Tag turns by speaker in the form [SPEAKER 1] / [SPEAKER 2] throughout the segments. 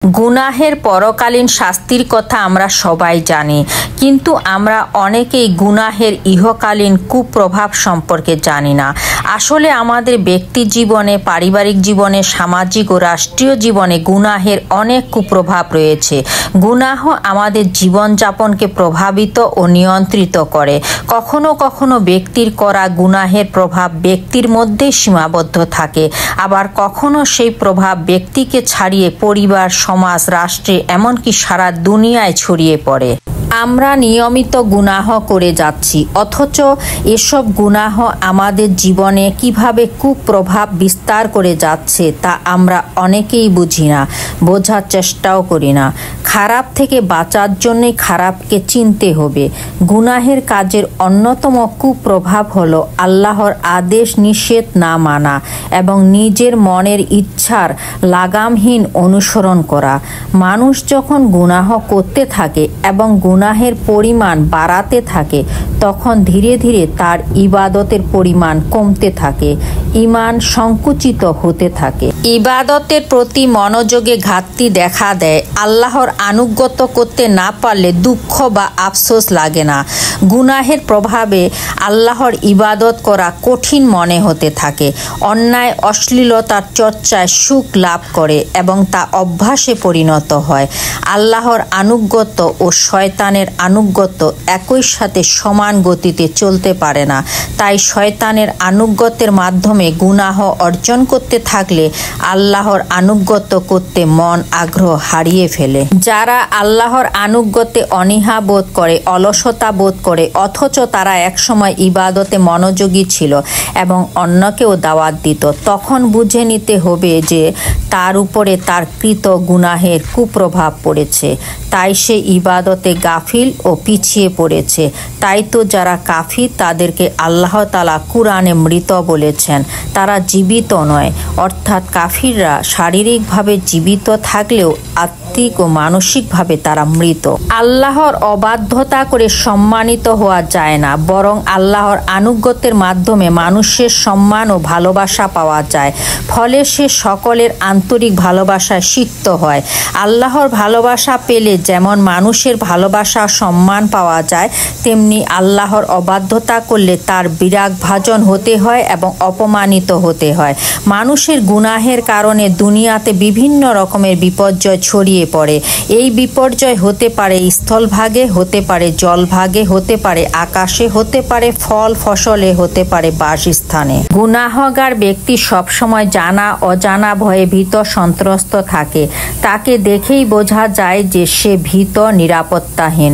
[SPEAKER 1] গুনাহের পরকালীন শাস্তির কথা আমরা সবাই জানি, কিন্তু আমরা অনেকেই গুনাহের ইহকালীন কুপ্রভাব সম্পর্কে জানি না। আসলে আমাদের ব্যক্তি জীবনে, পারিবারিক জীবনে, সামাজিক ও রাষ্ট্রীয় জীবনে গুনাহের অনেক কুপ্রভাব রয়েছে। গুনাহ আমাদের জীবনযাপনকে প্রভাবিত ও নিয়ন্ত্রিত করে। কখনো কখনো ব্যক্তির করা গুনাহের প্রভাব ব্যক্তির মধ্যেই সীমাবদ্ধ থাকে, আবার কখনো সেই প্রভাব ব্যক্তিকে ছাড়িয়ে পরিবার, সমাজ, রাষ্ট্রে, এমনকি সারা দুনিয়ায় ছড়িয়ে পড়ে। আমরা নিয়মিত গুনাহ করে যাচ্ছি, অথচ এসব গুনাহ আমাদের জীবনে কিভাবে কুপ্রভাব বিস্তার করে যাচ্ছে তা আমরা অনেকেই বুঝি না, বোঝার চেষ্টাও করি না। খারাপ থেকে বাঁচার জন্যই খারাপকে চিনতে হবে। গুনাহের কাজের অন্যতম কুপ্রভাব হলো আল্লাহর আদেশ নিষেধ না মানা এবং নিজের মনের ইচ্ছার লাগামহীন অনুসরণ করা। মানুষ যখন গুনাহ করতে থাকে এবং গুনাহের পরিমাণ বাড়াতে থাকে, তখন ধীরে ধীরে তার ইবাদতের পরিমাণ কমতে থাকে, ঈমান সংকুচিত হতে থাকে। ইবাদতের প্রতি মনোযোগে ঘাটতি দেখা দেয়। আল্লাহর আনুগত্য করতে না পারলে দুঃখ বা আফসোস লাগে না। গুনাহের প্রভাবে আল্লাহর ইবাদত করা কঠিন মনে হতে থাকে। অন্যায় অশ্লীলতার চর্চায় সুখ লাভ করে এবং তা অভ্যাসে পরিণত হয়। আল্লাহর আনুগত্য ও শয়তানের আনুগত্য একই সাথে সমান গতিতে চলতে পারে না। তাই শয়তানের আনুগত্যের মাধ্যমে গুনাহ অর্জন করতে থাকলে আল্লাহর আনুগত্য করতে মন আগ্রহ হারিয়ে ফেলে। যারা আল্লাহর আনুগত্যে অনীহা বোধ করে, অলসতা বোধ করে, অথচ তারা একসময় ইবাদতে মনোযোগী ছিল এবং অন্যকেও দাওয়াত দিত, তখন বুঝে নিতে হবে যে তার উপরে তার কৃত গুনাহের কুপ্রভাব পড়েছে। তাই সে ইবাদতে গাফিল ও পিছিয়ে পড়েছে। তাই তো যারা কাফির তাদেরকে আল্লাহ তাআলা কুরআনে মৃত বলেছেন। তারা জীবিত নয়, অর্থাৎ কাফিররা শারীরিকভাবে জীবিত থাকলেও আত্মিক ও মানসিকভাবে তারা মৃত। আল্লাহর অবাধ্যতা করে সম্মানিত হওয়া যায় না, বরং আল্লাহর আনুগত্যের মাধ্যমে মানুষের সম্মান ও ভালোবাসা পাওয়া যায়। ফলে সে সকলের আন্তরিক ভালোবাসায় সিক্ত হয়। আল্লাহর ভালোবাসা পেলে যেমন মানুষের ভালোবাসা, সম্মান পাওয়া যায়, তেমনি আল্লাহর অবাধ্যতা করলে তার বিরাগভাজন হতে হয় এবং অপমানিত হতে হয়। মানুষের গুনাহের কারণে দুনিয়াতে বিভিন্ন রকমের বিপর্যয় ছড়িয়ে পড়ে। এই বিপর্যয় হতে পারে স্থলভাগে, হতে পারে জলভাগে, হতে পারে আকাশে, হতে পারে ফল ফসলে, হতে পারে বাসস্থানে। গুনাহগার ব্যক্তি সবসময় জানা অজানা ভয়ে ভীত সন্ত্রস্ত থাকে। তাকে দেখেই বোঝা যায় যে সে ভীত, নিরাপত্তাহীন।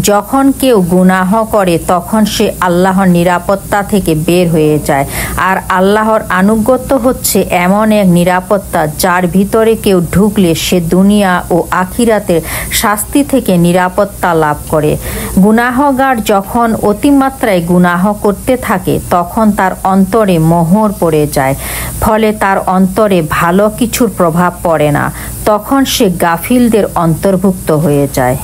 [SPEAKER 1] যখন কেউ গুনাহ করে তখন সে আল্লাহর নিরাপত্তা থেকে বের হয়ে যায়। আর আল্লাহর আনুগত্য হচ্ছে এমন এক নিরাপত্তা যার ভিতরে কেউ ঢুকলে সে দুনিয়া ও আখিরাতের শাস্তি থেকে নিরাপত্তা লাভ করে। গুনাহগার যখন অতিমাত্রায় গুনাহ করতে থাকে তখন তার অন্তরে মোহর পড়ে যায়, ফলে তার অন্তরে ভালো কিছুর প্রভাব পড়ে না। তখন সে গাফিলদের অন্তর্ভুক্ত হয়ে যায়।